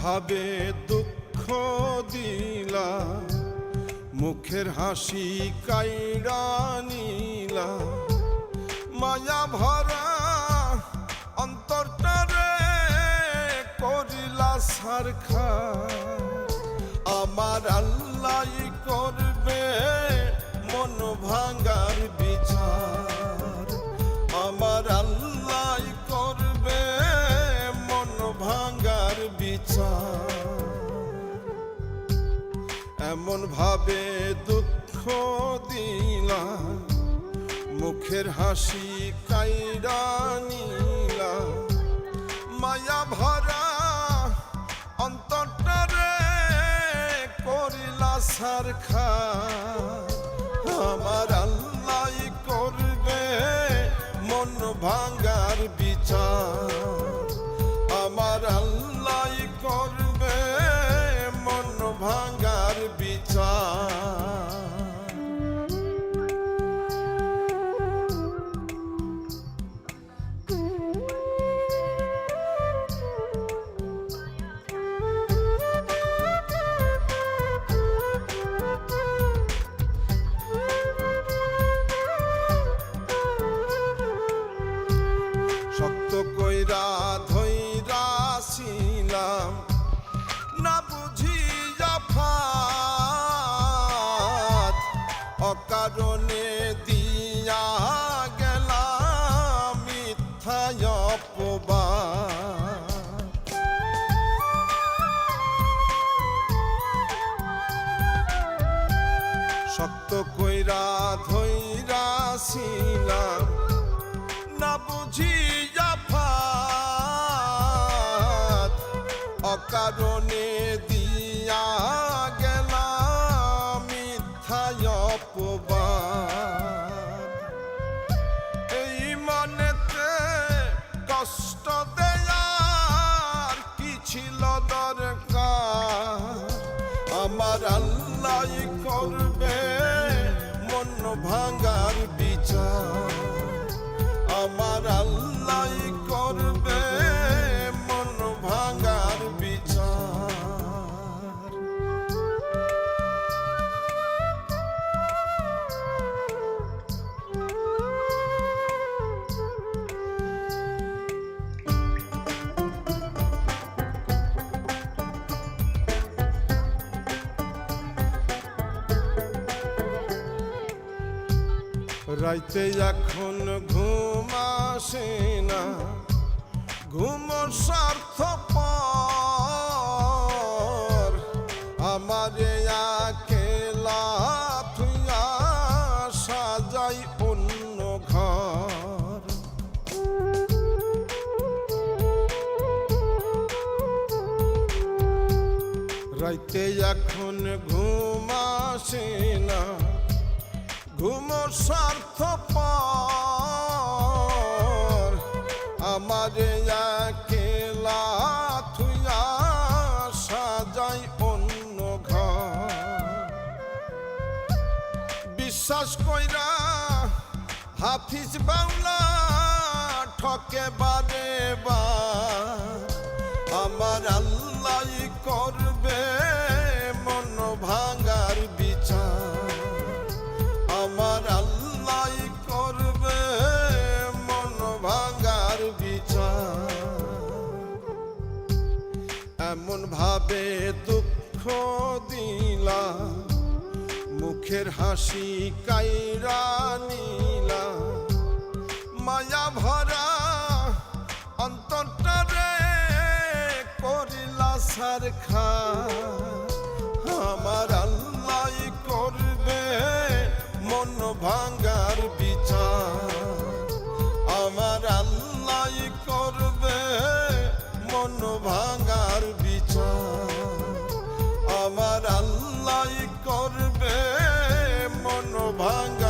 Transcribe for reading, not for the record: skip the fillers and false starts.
ভাবে দুঃখ দিলা, মুখের হাসি কাইড়া নিলা, মায়া ভরা অন্তরটারে করিলা সারখা। আমার আল্লাহ করবে মন ভাঙার বিচার, আমার আল্লাহ করবে মন ভাঙার বিচার। এমন ভাবে দুঃখ দিলা, মুখের হাসি কাইড়া নিলা, মায়া ভরা অন্তরটারে করিলা সারখা। আমার আল্লাহ করবে মন ভাঙার বিচার, আমার আল্লাহ করবে মন ভাঙার বিচার। শক্ত কইরা ধইরা ছিলাম না বুঝিয়া ফাঁদ, অকারণে দিয়া গেলাম মিথ্যায় অপবাদ। শক্ত কইরা ধইরা ছিলাম না বুঝিয়া ফাঁদ, অকারণে দিয়া গেলাম মিথ্যায় অপবাদ। এই মনেতে কষ্ট দেয়ার কি ছিল দরকার, আমার আল্লাহ করবে মন ভাঙার বিচার, আমার আল্লাহ করবে মন ভাঙার বিচার। রাইতে এখন ঘুম আসে না, ঘুম স্বার্থপর, আমারে আকেলা থুইয়া সাজাই অন্য ঘর। রাইতে এখন ঘুম আসে না, ঘুম স্বার্থপর, আমারে একেলা থুইয়া সাজাই অন্য ঘর। বিশ্বাস কইরা হাফিজ বাংলা ঠকে বারে বার, আমার আল্লাহ করবে মন ভাঙার বিচার, আমার আল্লাহ করবে মন ভাঙার বিচার। এমন ভাবে দুঃখ দিলা, মুখের হাসি কাইড়া নিলা, মায়া ভরা অন্তরটারে করিলা সারখা। আমার আল্লাহ করবে মন ভাঙার বিচার, আমার আল্লাহ করবে মন ভাঙার বিচার, আমার আল্লাহ করবে মন ভাঙার